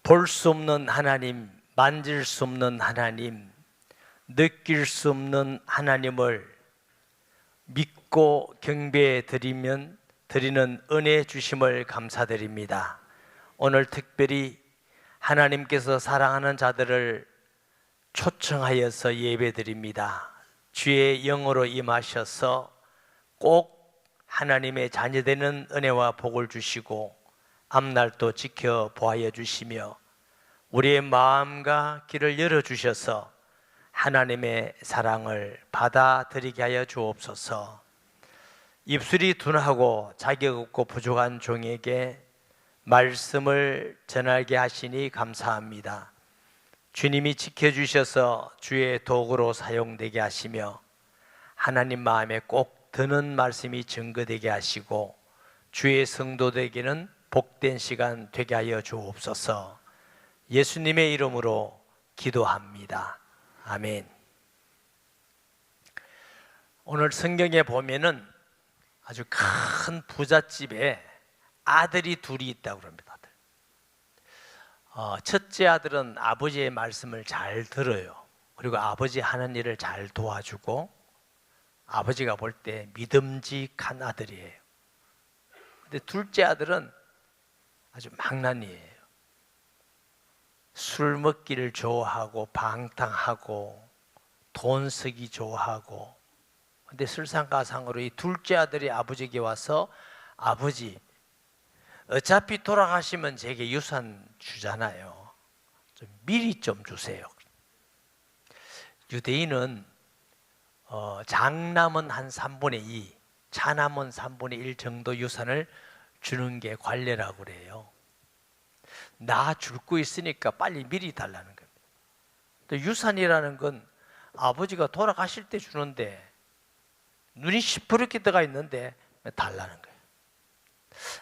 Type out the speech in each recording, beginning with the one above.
볼 수 없는 하나님, 만질 수 없는 하나님, 느낄 수 없는 하나님을 믿고 경배해 드리면 드리는 은혜 주심을 감사드립니다. 오늘 특별히 하나님께서 사랑하는 자들을 초청하여서 예배드립니다. 주의 영으로 임하셔서 꼭 하나님의 자녀되는 은혜와 복을 주시고 앞날도 지켜보아 주시며 우리의 마음과 길을 열어주셔서 하나님의 사랑을 받아들이게 하여 주옵소서. 입술이 둔하고 자격 없고 부족한 종에게 말씀을 전하게 하시니 감사합니다. 주님이 지켜주셔서 주의 도구로 사용되게 하시며 하나님 마음에 꼭 드는 말씀이 증거되게 하시고 주의 성도들에게는 복된 시간 되게 하여 주옵소서. 예수님의 이름으로 기도합니다. 아멘. 오늘 성경에 보면은 아주 큰 부잣집에 아들이 둘이 있다고 합니다. 첫째 아들은 아버지의 말씀을 잘 들어요. 그리고 아버지 하는 일을 잘 도와주고 아버지가 볼 때 믿음직한 아들이에요. 근데 둘째 아들은 아주 망나니예요. 술 먹기를 좋아하고 방탕하고 돈 쓰기 좋아하고. 근데 설상가상으로 이 둘째 아들이 아버지에게 와서 아버지, 어차피 돌아가시면 제게 유산 주잖아요. 좀 미리 좀 주세요. 유대인은 장남은 한 3분의 2, 차남은 3분의 1 정도 유산을 주는 게 관례라고 그래요. 나 줄 거 있으니까 빨리 미리 달라는 겁니다. 또 유산이라는 건 아버지가 돌아가실 때 주는데 눈이 시퍼렇게 떠가 있는데 달라는 거예요.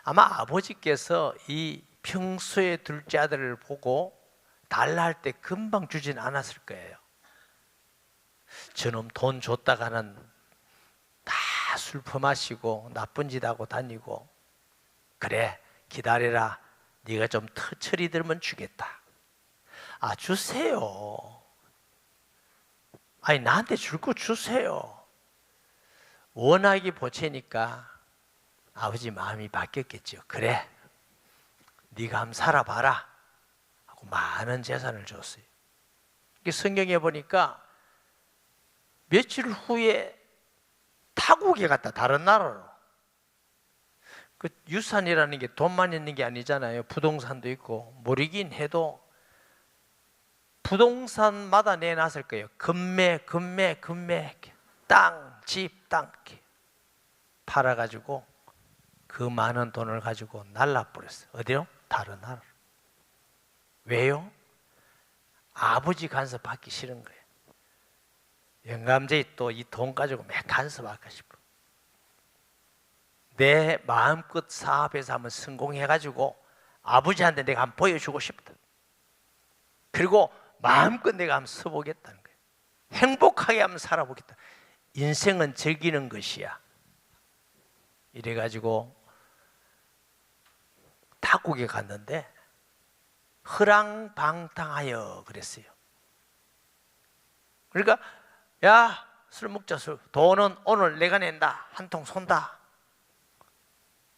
아마 아버지께서 이 평소에 둘째 아들을 보고 달라 할 때 금방 주진 않았을 거예요. 저놈 돈 줬다가는 다 술 퍼마시고 나쁜 짓 하고 다니고, 그래 기다려라, 네가 좀 터처리 들면 주겠다. 아, 주세요. 아니, 나한테 줄 거 주세요. 워낙에 보채니까 아버지 마음이 바뀌었겠죠. 그래, 네가 한번 살아봐라 하고 많은 재산을 줬어요. 성경에 보니까 며칠 후에 타국에 갔다, 다른 나라로. 그 유산이라는 게 돈만 있는 게 아니잖아요. 부동산도 있고. 모르긴 해도 부동산마다 내놨을 거예요. 금매, 땅, 집, 땅 팔아가지고 그 많은 돈을 가지고 날라버렸어요. 어디요? 다른 나라로. 왜요? 아버지 간섭 받기 싫은 거예요. 영감제이 또 이 돈 가지고 매 간섭할까 싶어. 내 마음껏 사업에서 한번 성공해가지고 아버지한테 내가 한번 보여주고 싶다. 그리고 마음껏 내가 한번 써보겠다는 거예요. 행복하게 한번 살아보겠다. 인생은 즐기는 것이야. 이래가지고 타국에 갔는데 허랑방탕하여 그랬어요. 그러니까 야, 술 먹자, 술. 돈은 오늘 내가 낸다. 한 통 쏜다.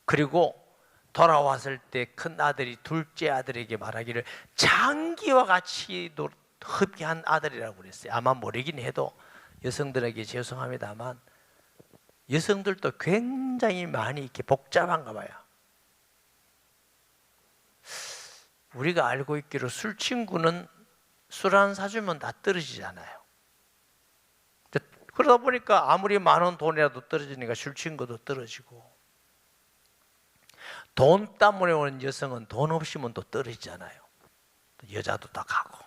그리고 돌아왔을 때 큰 아들이 둘째 아들에게 말하기를 장기와 같이 흡기한 아들이라고 그랬어요. 아마 모르긴 해도 여성들에게 죄송합니다만 여성들도 굉장히 많이 이렇게 복잡한가 봐요. 우리가 알고 있기로 술 친구는 술 한 사주면 다 떨어지잖아요. 그러다 보니까 아무리 많은 돈이라도 떨어지니까 술 친구도 떨어지고, 돈 때문에 오는 여성은 돈 없이면 또 떨어지잖아요. 여자도 다 가고.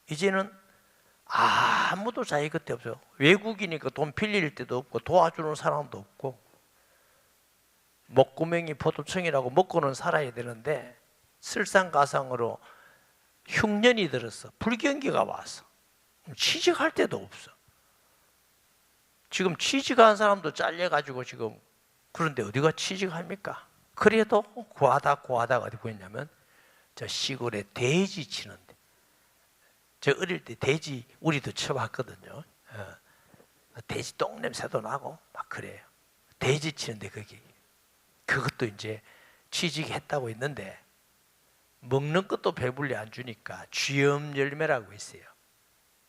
이제는 아무도 자기 곁에 없어요. 외국이니까 돈 빌릴 데도 없고 도와주는 사람도 없고, 목구멍이 포도청이라고 먹고는 살아야 되는데 설상가상으로 흉년이 들어서 불경기가 와서 취직할 데도 없어. 지금 취직한 사람도 잘려가지고 지금, 그런데 어디가 취직합니까? 그래도 구하다 어디 보였냐면 저 시골에 돼지 치는데, 저 어릴 때 돼지 우리도 쳐봤거든요. 돼지 똥 냄새도 나고 막 그래요. 돼지 치는데 거기 그것도 이제 취직했다고 했는데 먹는 것도 배불리 안 주니까 쥐염 열매라고 있어요.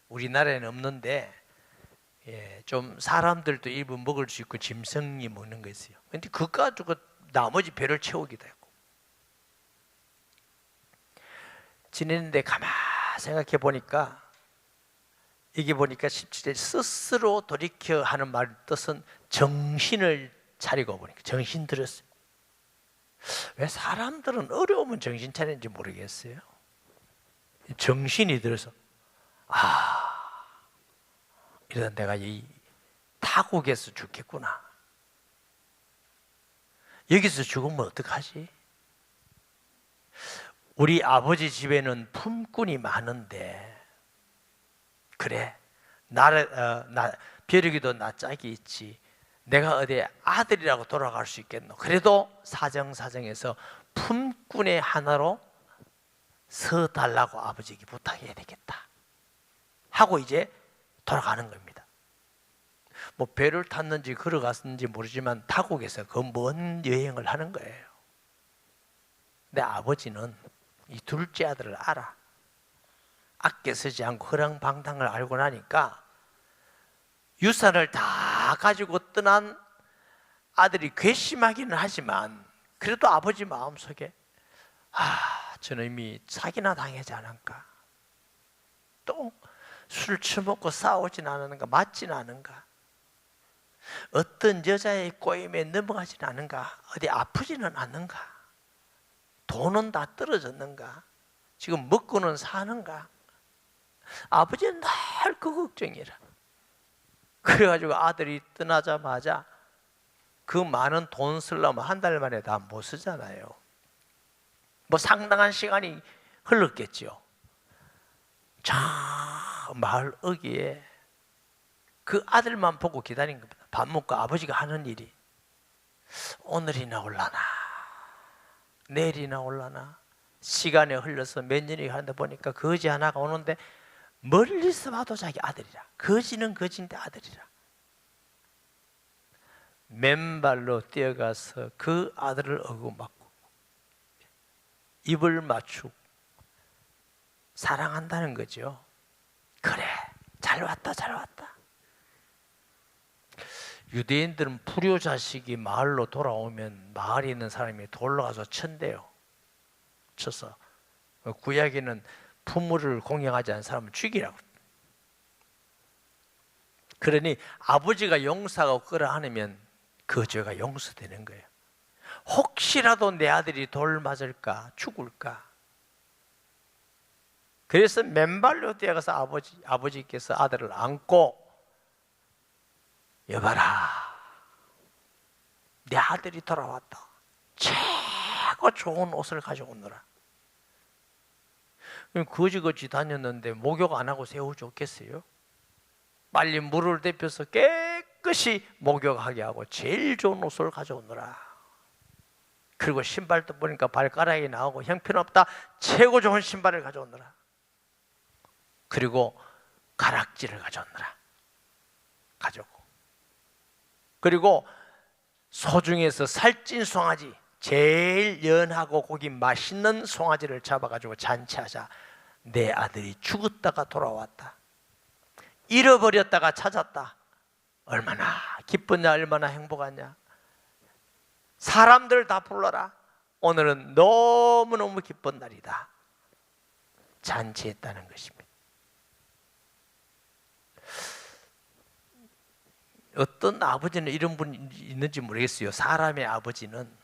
우리나라에는 없는데 좀 사람들도 일부 먹을 수 있고 짐승이 먹는 거 있어요. 근데 그거 가지고 나머지 배를 채우기도 했고 지내는데 가만 생각해 보니까 이게 보니까 17절 스스로 돌이켜 하는 말 뜻은 정신을 차리고 보니까 정신 들었어요. 왜 사람들은 어려우면 정신 차리는지 모르겠어요. 정신이 들어서 이러다 내가 이 타국에서 죽겠구나. 여기서 죽으면 어떡하지? 우리 아버지 집에는 품꾼이 많은데 그래 벼룩이도 나 짝이 있지 내가 어디 아들이라고 돌아갈 수 있겠노? 그래도 사정사정해서 품꾼의 하나로 서달라고 아버지에게 부탁해야 되겠다 하고 이제 돌아가는 겁니다. 뭐 배를 탔는지 걸어갔는지 모르지만 타국에서 그 먼 여행을 하는 거예요. 근데 아버지는 이 둘째 아들을 알아. 아껴 쓰지 않고 허랑방탕을 알고 나니까 유산을 다 가지고 떠난 아들이 괘씸하기는 하지만 그래도 아버지 마음속에 저놈이 사기나 당하지 않은가, 또 술 처먹고 싸우진 않은가, 맞진 않은가, 어떤 여자의 꼬임에 넘어가진 않은가, 어디 아프지는 않는가, 돈은 다 떨어졌는가, 지금 먹고는 사는가. 아버지는 늘 그 걱정이라. 그래가지고 아들이 떠나자마자 그 많은 돈 쓰려면 한 달 만에 다 못 쓰잖아요. 뭐 상당한 시간이 흘렀겠죠. 저 마을 어귀에 그 아들만 보고 기다린 겁니다. 밥 먹고 아버지가 하는 일이 오늘이나 올라나 내일이나 올라나 시간이 흘러서 몇 년이 가는데 보니까 거지 하나가 오는데 멀리서 봐도 자기 아들이라. 거지는 거지인데 아들이라. 맨발로 뛰어가서 그 아들을 어루맞고 입을 맞추고 사랑한다는 거죠. 그래, 잘 왔다 잘 왔다. 유대인들은 불효 자식이 마을로 돌아오면 마을에 있는 사람이 돌로 가서 친대요. 쳐서. 구약에는 부모를 공경하지 않은 사람은 죽이라고. 그러니 아버지가 용서하고 끌어안으면 그 죄가 용서되는 거예요. 혹시라도 내 아들이 돌 맞을까 죽을까. 그래서 맨발로 뛰어가서 아버지께서 아들을 안고 여봐라, 내 아들이 돌아왔다. 최고 좋은 옷을 가져오느라. 거지거지 다녔는데 목욕 안 하고 새우 좋겠어요? 빨리 물을 데펴서 깨끗이 목욕하게 하고 제일 좋은 옷을 가져오느라. 그리고 신발도 보니까 발가락이 나오고 형편없다. 최고 좋은 신발을 가져오느라. 그리고 가락지를 가져오느라. 가져오고. 그리고 소중에서 살찐 송아지, 제일 연하고 고기 맛있는 송아지를 잡아가지고 잔치하자. 내 아들이 죽었다가 돌아왔다. 잃어버렸다가 찾았다. 얼마나 기쁘냐, 얼마나 행복하냐. 사람들 다 불러라. 오늘은 너무너무 기쁜 날이다. 잔치했다는 것입니다. 어떤 아버지는 이런 분이 있는지 모르겠어요. 사람의 아버지는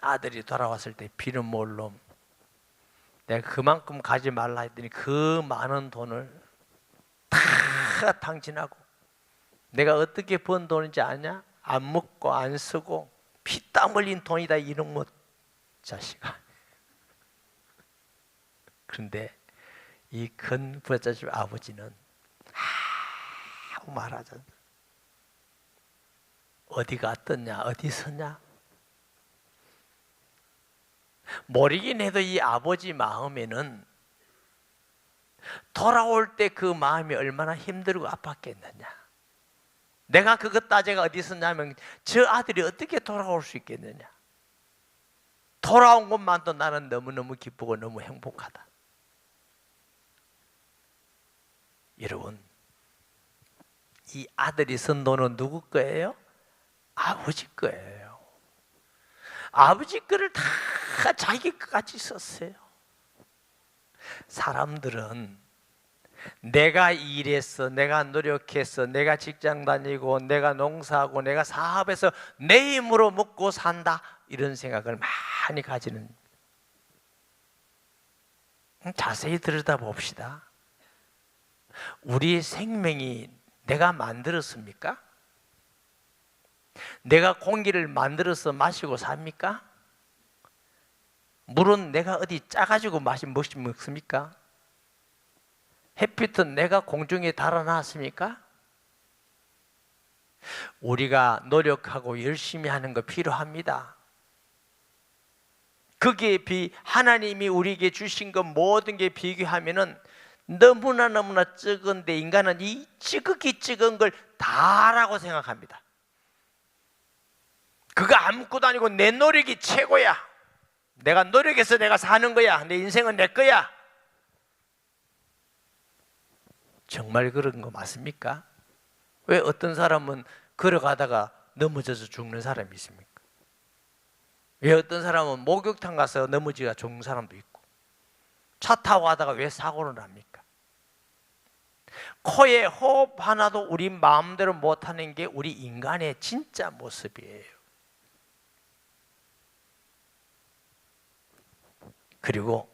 아들이 돌아왔을 때 피눈물 놈, 내가 그만큼 가지 말라 했더니 그 많은 돈을 다 탕진하고, 내가 어떻게 번 돈인지 아냐? 안 먹고 안 쓰고 피땀 흘린 돈이다 이놈의 자식아. 그런데 이 큰 부잣집 아버지는 아무 말하지 않아. 어디 갔더냐, 어디 서냐, 모르긴 해도 이 아버지 마음에는 돌아올 때 그 마음이 얼마나 힘들고 아팠겠느냐. 내가 그것 따제가 어디 있었냐면 저 아들이 어떻게 돌아올 수 있겠느냐. 돌아온 것만도 나는 너무너무 기쁘고 너무 행복하다. 여러분, 이 아들이 쓴 돈은 누구 거예요? 아버지 거예요. 아버지 거를 다 자기 것까지 썼어요. 사람들은 내가 일했어, 내가 노력했어, 내가 직장 다니고 내가 농사하고 내가 사업해서 내 힘으로 먹고 산다, 이런 생각을 많이 가지는. 자세히 들여다봅시다. 우리 생명이 내가 만들었습니까? 내가 공기를 만들어서 마시고 삽니까? 물은 내가 어디 짜가지고 먹습니까? 햇빛은 내가 공중에 달아놨습니까? 우리가 노력하고 열심히 하는 거 필요합니다. 거기에 하나님이 우리에게 주신 것 모든 게 비교하면은 너무나 적은데 인간은 이 찌극이 적은 걸 다라고 생각합니다. 그거 아무것도 아니고 내 노력이 최고야. 내가 노력해서 내가 사는 거야. 내 인생은 내 거야. 정말 그런 거 맞습니까? 왜 어떤 사람은 걸어가다가 넘어져서 죽는 사람이 있습니까? 왜 어떤 사람은 목욕탕 가서 넘어지가 죽는 사람도 있고, 차 타고 가다가 왜 사고를 납니까? 코에 호흡 하나도 우리 마음대로 못하는 게 우리 인간의 진짜 모습이에요. 그리고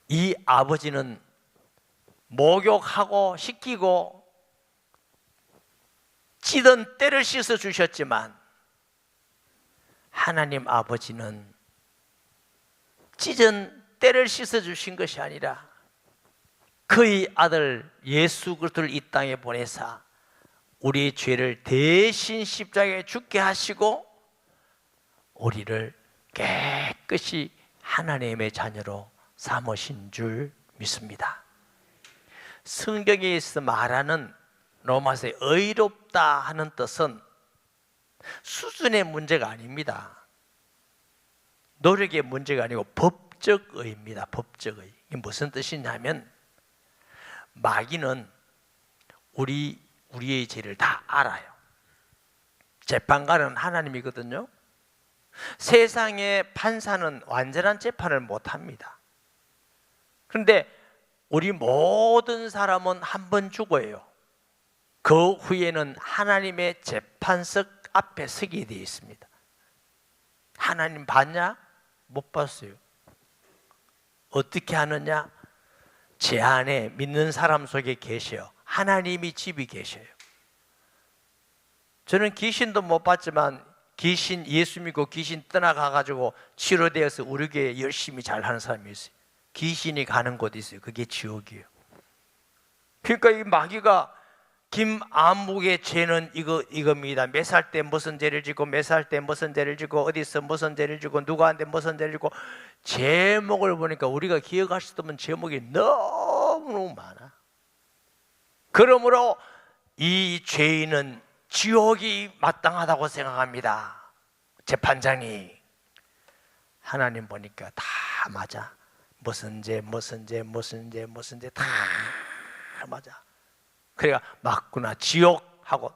이 아버지는 목욕하고 씻기고 찌든 때를 씻어 주셨지만, 하나님 아버지는 찢은 때를 씻어 주신 것이 아니라 그의 아들 예수 그리스도를 이 땅에 보내사 우리의 죄를 대신 십자가에 죽게 하시고 우리를 깨끗이 하나님의 자녀로 삼으신 줄 믿습니다. 성경에서 말하는 로마서의 의롭다 하는 뜻은 수준의 문제가 아닙니다. 노력의 문제가 아니고 법적 의입니다. 법적 의. 이게 무슨 뜻이냐면, 마귀는 우리의 죄를 다 알아요. 재판관은 하나님이거든요. 세상의 판사는 완전한 재판을 못합니다. 그런데 우리 모든 사람은 한 번 죽어요. 그 후에는 하나님의 재판석 앞에 서게 되어 있습니다. 하나님 봤냐? 못 봤어요. 어떻게 하느냐? 제 안에 믿는 사람 속에 계셔요. 하나님이 집이 계셔요. 저는 귀신도 못 봤지만 귀신 예수 믿고 귀신 떠나가가지고 치료되어서 우리 교회에 열심히 잘하는 사람이 있어요. 귀신이 가는 곳이 있어요. 그게 지옥이에요. 그러니까 이 마귀가 김아묵의 죄는 이겁니다. 몇 살 때 무슨 죄를 짓고 몇 살 때 무슨 죄를 짓고 어디서 무슨 죄를 짓고 누구한테 무슨 죄를 짓고, 제목을 보니까 우리가 기억할 수 없는 제목이 너무 많아. 그러므로 이 죄인은 지옥이 마땅하다고 생각합니다. 재판장이. 하나님 보니까 다 맞아. 무슨 죄 다 맞아. 그래가 맞구나, 지옥 하고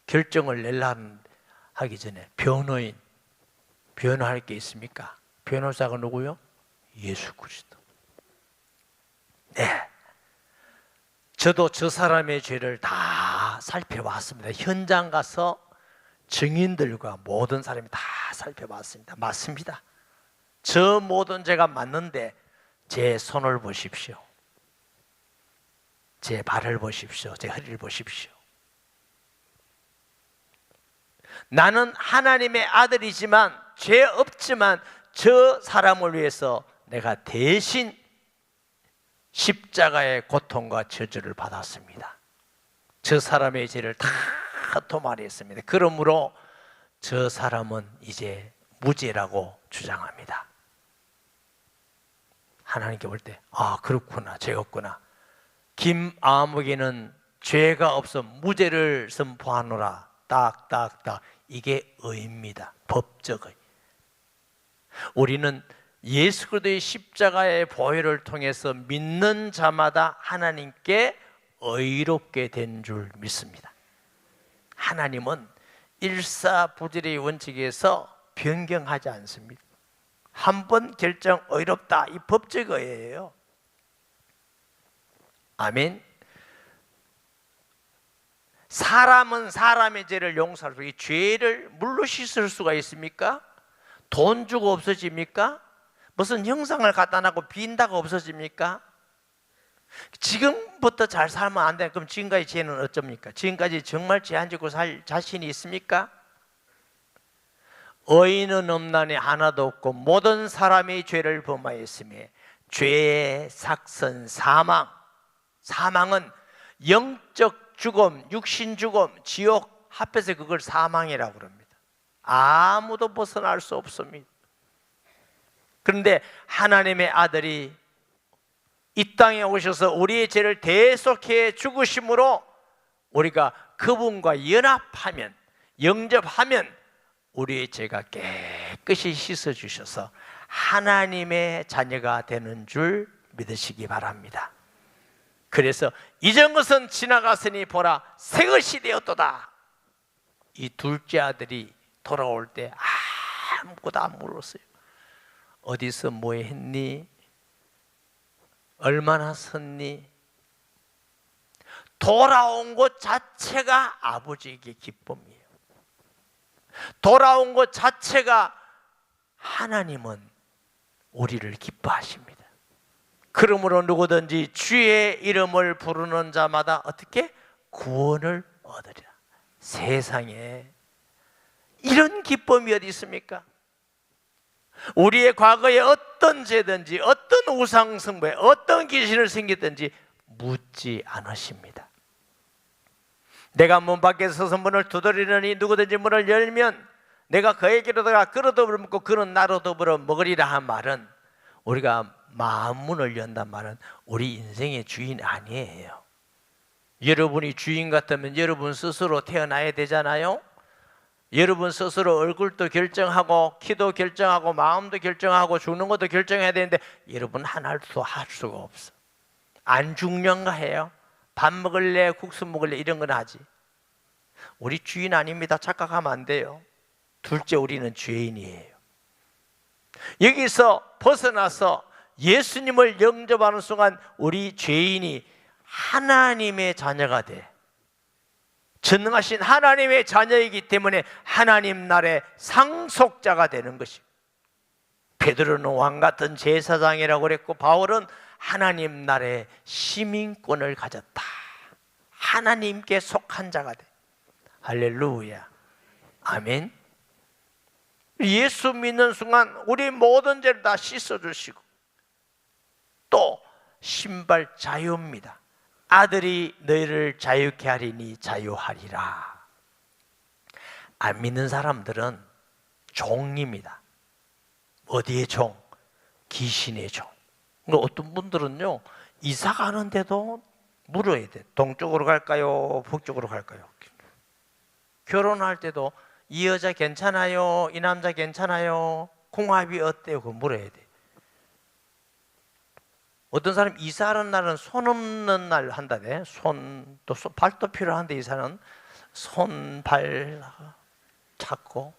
결정을 하기 전에 변호할 게 있습니까? 변호사가 누구요? 예수 그리스도. 네, 저도 저 사람의 죄를 다 살펴봤습니다. 현장 가서 증인들과 모든 사람이 다 살펴봤습니다. 맞습니다. 저 모든 죄가 맞는데 제 손을 보십시오. 제 발을 보십시오. 제 허리를 보십시오. 나는 하나님의 아들이지만 죄 없지만 저 사람을 위해서 내가 대신 십자가의 고통과 저주를 받았습니다. 저 사람의 죄를 다 도말했습니다. 그러므로 저 사람은 이제 무죄라고 주장합니다. 하나님께 볼 때, 아, 그렇구나, 죄 없구나. 김아무개는 죄가 없어 무죄를 선포하노라. 딱딱딱. 이게 의입니다. 법적 의. 우리는 예수 그리스도의 십자가의 보혈을 통해서 믿는 자마다 하나님께 의롭게 된 줄 믿습니다. 하나님은 일사부질의 원칙에서 변경하지 않습니다. 한 번 결정 의롭다, 이 법적 의예요. 아멘. 사람은 사람의 죄를 용서할 수, 이 죄를 물로 씻을 수가 있습니까? 돈 주고 없어집니까? 무슨 형상을 갖다 놔고 빈다고 없어집니까? 지금부터 잘 살면 안 돼. 그럼 지금까지 죄는 어쩝니까? 지금까지 정말 죄 안 짓고 살 자신이 있습니까? 의인은 없나니 하나도 없고 모든 사람이 죄를 범하였으며 죄의 삭선 사망. 사망은 영적 죽음, 육신 죽음, 지옥 합해서 그걸 사망이라고 합니다. 아무도 벗어날 수 없습니다. 그런데 하나님의 아들이 이 땅에 오셔서 우리의 죄를 대속해 죽으심으로 우리가 그분과 연합하면, 영접하면 우리의 죄가 깨끗이 씻어주셔서 하나님의 자녀가 되는 줄 믿으시기 바랍니다. 그래서 이전 것은 지나갔으니 보라 새 것이 되었도다. 이 둘째 아들이 돌아올 때 아무것도 안 물었어요. 어디서 뭐 했니? 얼마나 섰니? 돌아온 것 자체가 아버지에게 기쁨이에요. 돌아온 것 자체가 하나님은 우리를 기뻐하십니다. 그러므로 누구든지 주의 이름을 부르는 자마다 어떻게? 구원을 얻으리라. 세상에 이런 기쁨이 어디 있습니까? 우리의 과거에 어떤 죄든지 어떤 우상숭배, 어떤 귀신을 섬겼든지 묻지 않으십니다. 내가 문 밖에 서서 문을 두드리느니 누구든지 문을 열면 내가 그에게로 들어가 그로 더불어 먹고 그는 나로 더불어 먹으리라 한 말은, 우리가 마음 문을 연단 말은 우리 인생의 주인 아니에요. 여러분이 주인 같으면 여러분 스스로 태어나야 되잖아요. 여러분 스스로 얼굴도 결정하고 키도 결정하고 마음도 결정하고 죽는 것도 결정해야 되는데 여러분 하나도 할 수가 없어. 안 죽는가 해요. 밥 먹을래 국수 먹을래 이런 건 하지. 우리 주인 아닙니다. 착각하면 안 돼요. 둘째, 우리는 죄인이에요. 여기서 벗어나서 예수님을 영접하는 순간 우리 죄인이 하나님의 자녀가 돼. 전능하신 하나님의 자녀이기 때문에 하나님 나라의 상속자가 되는 것이. 베드로는 왕 같은 제사장이라고 그랬고 바울은 하나님 나라의 시민권을 가졌다. 하나님께 속한 자가 돼. 할렐루야. 아멘. 예수 믿는 순간 우리 모든 죄를 다 씻어주시고 또 신발 자유입니다. 아들이 너희를 자유케 하리니 자유하리라. 안 믿는 사람들은 종입니다. 어디의 종? 귀신의 종. 어떤 분들은요 이사 가는데도 물어야 돼. 동쪽으로 갈까요? 북쪽으로 갈까요? 결혼할 때도 이 여자 괜찮아요? 이 남자 괜찮아요? 궁합이 어때요? 그거 물어야 돼. 어떤 사람 이사하는 날은 손 없는 날 한다네. 손, 또 발도 필요한데 이사는 손, 발 찾고.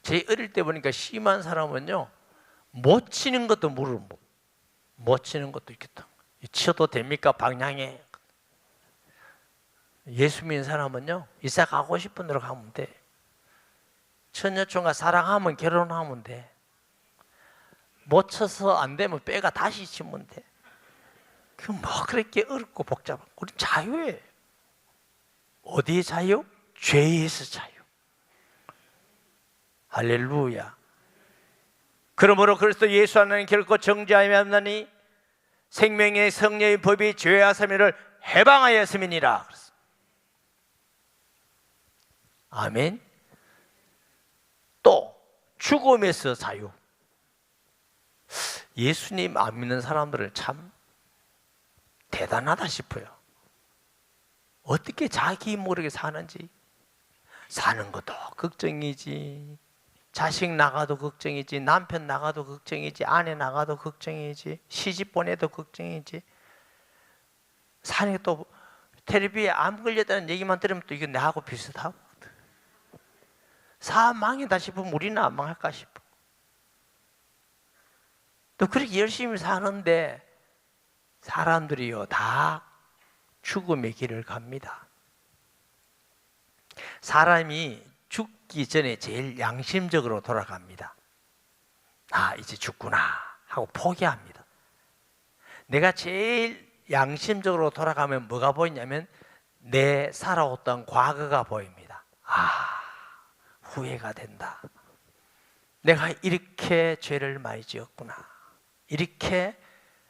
제 어릴 때 보니까 심한 사람은요 못 치는 것도 물을 못 치는 것도 있겠다. 치어도 됩니까? 방향에. 예수 믿는 사람은요 이사 가고 싶은 대로 가면 돼. 처녀총각 사랑하면 결혼하면 돼. 못 쳐서 안 되면 빼가 다시 치면 돼. 그 뭐 그렇게 어렵고 복잡한. 우리 자유예요. 어디의 자유? 죄에서 자유. 할렐루야. 그러므로 그리스도 예수 안에는 결코 정죄함이 없나니 생명의 성령의 법이 죄와 사면을 해방하였음이니라. 아멘. 또 죽음에서 자유. 예수님 안 믿는 사람들은 참 대단하다 싶어요. 어떻게 자기 모르게 사는지. 사는 것도 걱정이지, 자식 나가도 걱정이지, 남편 나가도 걱정이지, 아내 나가도 걱정이지, 시집 보내도 걱정이지. 사는 또 텔레비에 암 걸렸다는 얘기만 들으면 또 이거 나하고 비슷하고, 사업 망이다 싶으면 우리는 안 망할까 싶어. 또 그렇게 열심히 사는데 사람들이요 다 죽음의 길을 갑니다. 사람이 죽기 전에 제일 양심적으로 돌아갑니다. 아, 이제 죽구나 하고 포기합니다. 내가 제일 양심적으로 돌아가면 뭐가 보이냐면 내 살아왔던 과거가 보입니다. 아, 후회가 된다. 내가 이렇게 죄를 많이 지었구나. 이렇게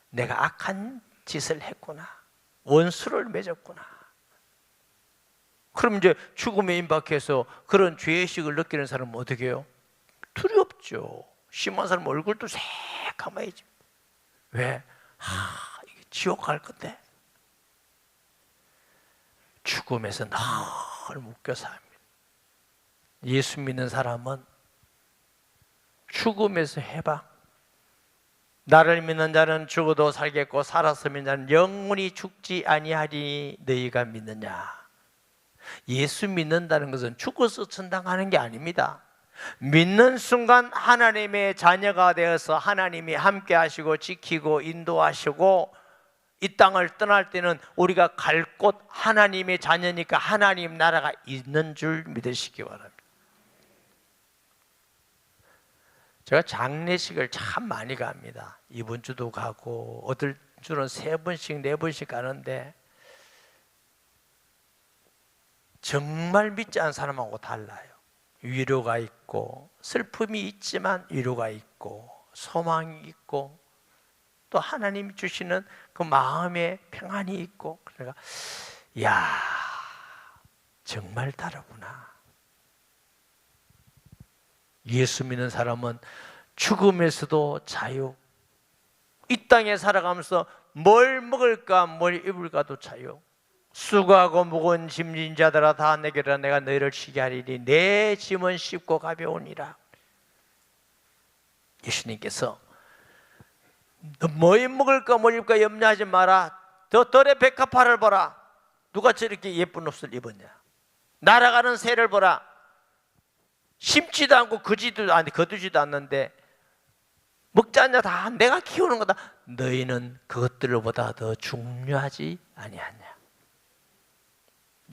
내가 악한 짓을 했구나. 원수를 맺었구나. 그럼 이제 죽음에 임박해서 그런 죄의식을 느끼는 사람은 어떻게 해요? 두렵죠. 심한 사람 얼굴도 새까매지. 왜? 이게 지옥 갈 건데. 죽음에서 늘 묶여 삽니다. 예수 믿는 사람은 죽음에서 해방. 나를 믿는 자는 죽어도 살겠고 살아서 믿는 자는 영원히 죽지 아니하리니 너희가 믿느냐. 예수 믿는다는 것은 죽어서 천당 가는 게 아닙니다. 믿는 순간 하나님의 자녀가 되어서 하나님이 함께 하시고 지키고 인도하시고 이 땅을 떠날 때는 우리가 갈 곳 하나님의 자녀니까 하나님 나라가 있는 줄 믿으시기 바랍니다. 제가 장례식을 참 많이 갑니다. 이번 주도 가고 어떨 주는 3번씩 4번씩 가는데 정말 믿지 않는 사람하고 달라요. 위로가 있고 슬픔이 있지만 위로가 있고 소망이 있고 또 하나님이 주시는 그 마음의 평안이 있고, 그러니까 이야 정말 다르구나. 예수 믿는 사람은 죽음에서도 자유, 이 땅에 살아가면서 뭘 먹을까 뭘 입을까도 자유. 수고하고 무거운 짐진 자들아 다 내게라. 내가 너희를 쉬게 하리니 내 짐은 쉽고 가벼우니라. 예수님께서 너 뭐 먹을까 뭘 입을까 염려하지 마라. 저 덜의 백합화를 보라. 누가 저렇게 예쁜 옷을 입었냐. 날아가는 새를 보라. 심지도 않고 거두지도 않는데 먹지 않냐. 다 내가 키우는 거다. 너희는 그것들보다 더 중요하지 아니하냐.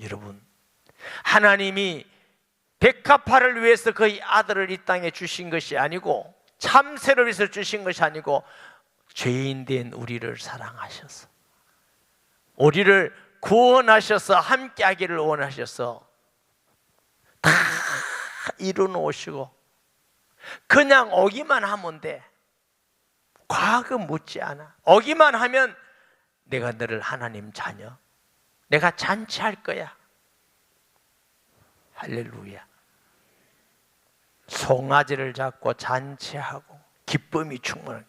여러분, 하나님이 백합화를 위해서 그의 아들을 이 땅에 주신 것이 아니고 참새를 위해서 주신 것이 아니고 죄인 된 우리를 사랑하셔서 우리를 구원하셔서 함께하기를 원하셔서 다 이루어놓으시고 그냥 오기만 하면 돼. 과거 묻지 않아. 오기만 하면 내가 너를 하나님 자녀, 내가 잔치할 거야. 할렐루야. 송아지를 잡고 잔치하고 기쁨이 충만한.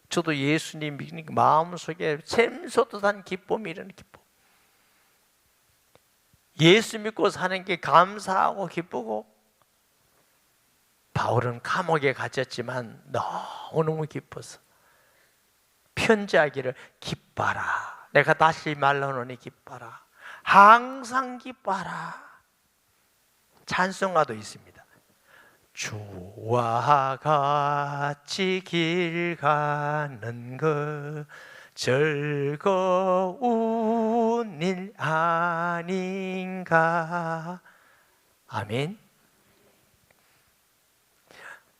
저도 예수님 믿으니까 마음속에 샘솟듯한 기쁨이 이런 기쁨. 예수 믿고 사는 게 감사하고 기쁘고, 바울은 감옥에 갇혔지만 너무너무 기뻐서 편지하기를 기뻐라. 내가 다시 말하노니 기뻐라. 항상 기뻐라. 찬송가도 있습니다. 주와 같이 길 가는 것 즐거운 일 아닌가. 아멘.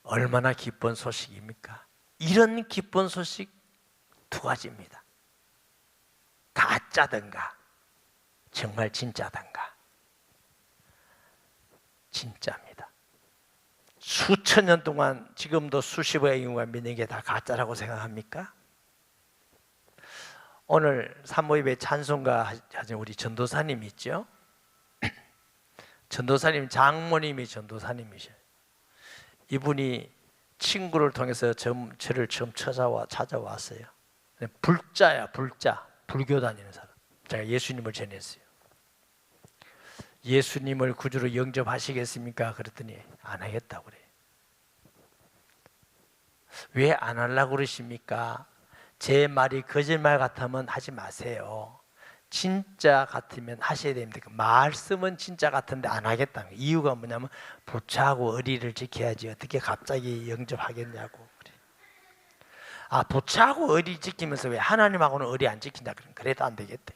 얼마나 기쁜 소식입니까? 이런 기쁜 소식 2가지입니다. 가짜든가 정말 진짜든가. 진짜입니다. 수천 년 동안 지금도 수십억의 인구가 믿는 게 다 가짜라고 생각합니까? 오늘 산모입에 찬송가 하신 우리 전도사님 있죠? 전도사님 장모님이 전도사님이셔요. 이분이 친구를 통해서 저를 처음 찾아왔어요. 불자야, 불자. 불교 다니는 사람. 제가 예수님을 전했어요. 예수님을 구주로 영접하시겠습니까? 그랬더니 안 하겠다고 그래요. 왜 안 하려고 그러십니까? 제 말이 거짓말 같으면 하지 마세요. 진짜 같으면 하셔야 됩니다. 말씀은 진짜 같은데 안 하겠다는 거예요. 이유가 뭐냐면 부처하고 의리를 지켜야지 어떻게 갑자기 영접하겠냐고. 부처하고 의리 지키면서 왜 하나님하고는 의리 안 지킨다? 그래도 안 되겠대.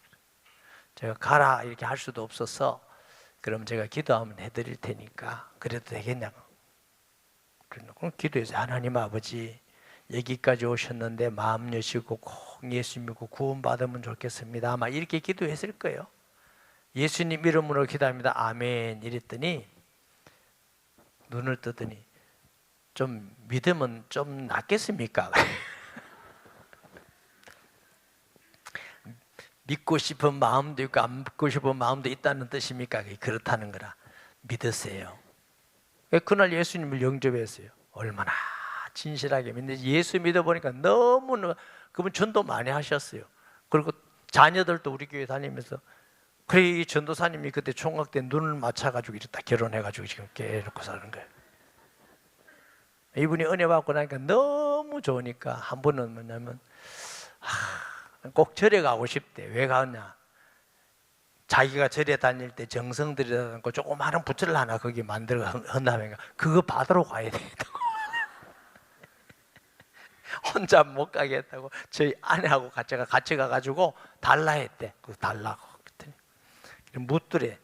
제가 가라 이렇게 할 수도 없어서 그럼 제가 기도하면 해드릴 테니까 그래도 되겠냐고. 그럼 기도해서 하나님 아버지 여기까지 오셨는데 마음 여시고 꼭 예수 믿고 구원 받으면 좋겠습니다. 아마 이렇게 기도했을 거예요. 예수님 이름으로 기도합니다. 아멘 이랬더니 눈을 뜨더니 좀 믿으면 좀 낫겠습니까? 믿고 싶은 마음도 있고 안 믿고 싶은 마음도 있다는 뜻입니까? 그렇다는 거라 믿으세요. 그날 예수님을 영접했어요. 얼마나 진실하게 믿는지. 예수 믿어보니까 너무 그분 전도 많이 하셨어요. 그리고 자녀들도 우리 교회 다니면서 그래 이 전도사님이 그때 총각 때 눈을 맞춰가지고 이렇게 딱 결혼해가지고 지금 깨놓고 사는 거예요. 이분이 은혜 받고 나니까 너무 좋으니까 한 번은 뭐냐면 꼭 절에 가고 싶대. 왜 가냐? 자기가 절에 다닐 때 정성 들이다 놓고 조그마한 부처를 하나 거기 만들어 헌다면 그거 받으러 가야 되겠다고. 혼자 못 가겠다고 저희 아내하고 같이 가가지고 달라 했대. 그거 달라고 그랬더니 묻더래.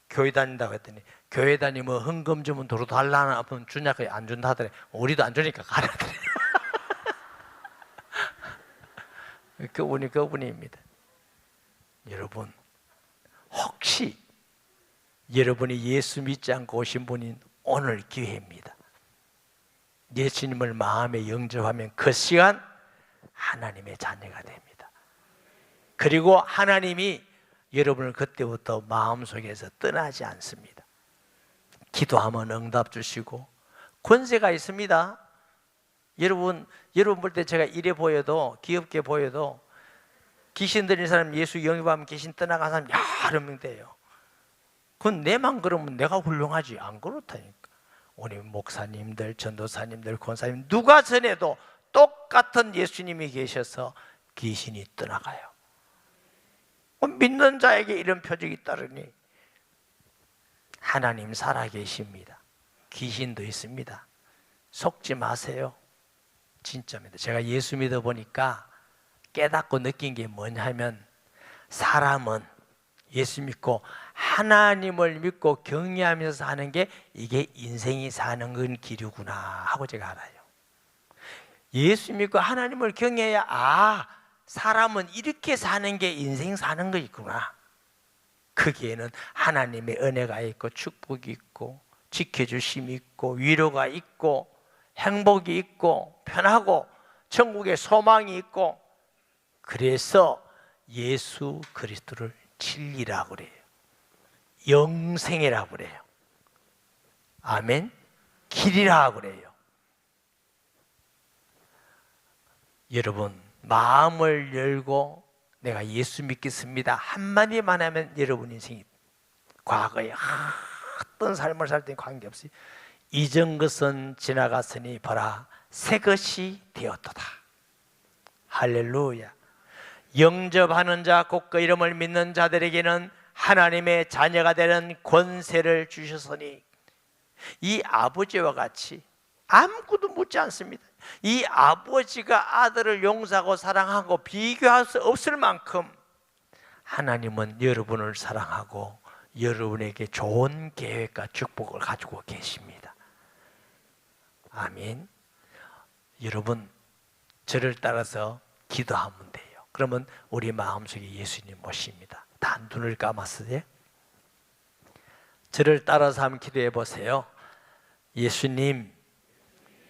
교회 다닌다고 했더니 교회 다니면 헌금 주면 도로 달라나 하면 주냐? 안 준다 하더래. 우리도 안 주니까 가라더래. 그분입니다. 여러분 혹시 여러분이 예수 믿지 않고 오신 분인 오늘 기회입니다. 예수님을 마음에 영접하면 그 시간 하나님의 자녀가 됩니다. 그리고 하나님이 여러분을 그때부터 마음속에서 떠나지 않습니다. 기도하면 응답 주시고 권세가 있습니다. 여러분 볼 때 제가 이래 보여도 귀엽게 보여도 귀신 들린 사람 예수 영입하면 귀신 떠나간 사람 여러 명 돼요. 그건 내만 그러면 내가 훌륭하지. 안 그렇다니까. 우리 목사님들, 전도사님들, 권사님 누가 전해도 똑같은 예수님이 계셔서 귀신이 떠나가요. 믿는 자에게 이런 표적이 따르니 하나님 살아계십니다. 귀신도 있습니다. 속지 마세요. 진짜입니다. 제가 예수 믿어보니까 깨닫고 느낀 게 뭐냐면 사람은 예수 믿고 하나님을 믿고 경외하면서 사는 게 이게 인생이 사는 건 길이구나 하고 제가 알아요. 예수 믿고 하나님을 경외해야 사람은 이렇게 사는 게 인생 사는 거 있구나. 거기에는 하나님의 은혜가 있고 축복이 있고 지켜주심이 있고 위로가 있고 행복이 있고 편하고 천국의 소망이 있고 그래서 예수 그리스도를 진리라고 그래요. 영생이라고 그래요. 아멘. 길이라고 그래요. 여러분 마음을 열고 내가 예수 믿겠습니다 한마디만 하면 여러분 인생이 과거에 어떤 삶을 살 때 관계없이 이전 것은 지나갔으니 보라 새 것이 되었도다. 할렐루야. 영접하는 자 곧 그 이름을 믿는 자들에게는 하나님의 자녀가 되는 권세를 주셨으니 이 아버지와 같이 아무것도 묻지 않습니다. 이 아버지가 아들을 용서하고 사랑하고 비교할 수 없을 만큼 하나님은 여러분을 사랑하고 여러분에게 좋은 계획과 축복을 가지고 계십니다. 아멘. 여러분 저를 따라서 기도하면 돼요. 그러면 우리 마음속에 예수님 모십니다. 다 눈을 감았으세요? 저를 따라서 한번 기도해 보세요. 예수님,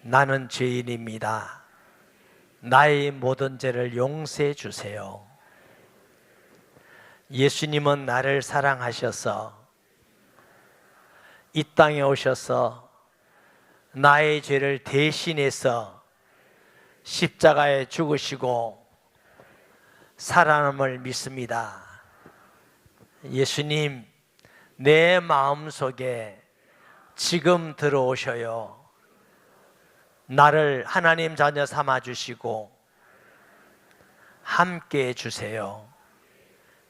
나는 죄인입니다. 나의 모든 죄를 용서해 주세요. 예수님은 나를 사랑하셔서 이 땅에 오셔서 나의 죄를 대신해서 십자가에 죽으시고 살아남을 믿습니다. 예수님, 내 마음속에 지금 들어오셔요. 나를 하나님 자녀 삼아 주시고 함께 해 주세요.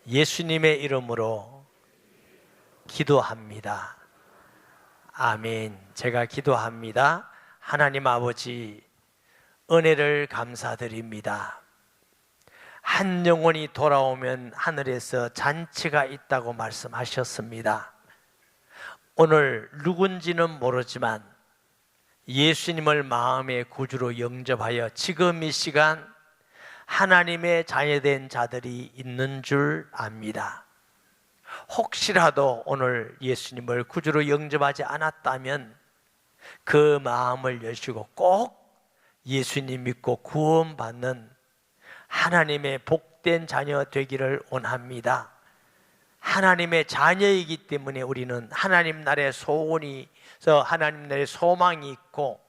예수님의 이름으로 기도합니다. 아멘. 제가 기도합니다. 하나님 아버지, 은혜를 감사드립니다. 한 영혼이 돌아오면 하늘에서 잔치가 있다고 말씀하셨습니다. 오늘 누군지는 모르지만 예수님을 마음의 구주로 영접하여 지금 이 시간 하나님의 자녀된 자들이 있는 줄 압니다. 혹시라도 오늘 예수님을 구주로 영접하지 않았다면 그 마음을 여시고 꼭 예수님 믿고 구원받는 하나님의 복된 자녀 되기를 원합니다. 하나님의 자녀이기 때문에 우리는 하나님 나라의 소원이 하나님 나라의 소망이 있고,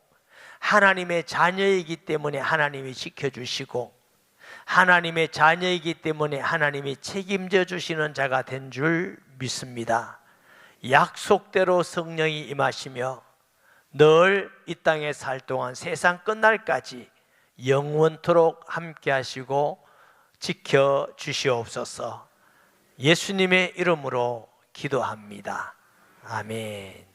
하나님의 자녀이기 때문에 하나님이 지켜주시고, 하나님의 자녀이기 때문에 하나님이 책임져 주시는 자가 된 줄 믿습니다. 약속대로 성령이 임하시며 늘 이 땅에 살 동안 세상 끝날까지 영원토록 함께 하시고 지켜 주시옵소서. 예수님의 이름으로 기도합니다. 아멘.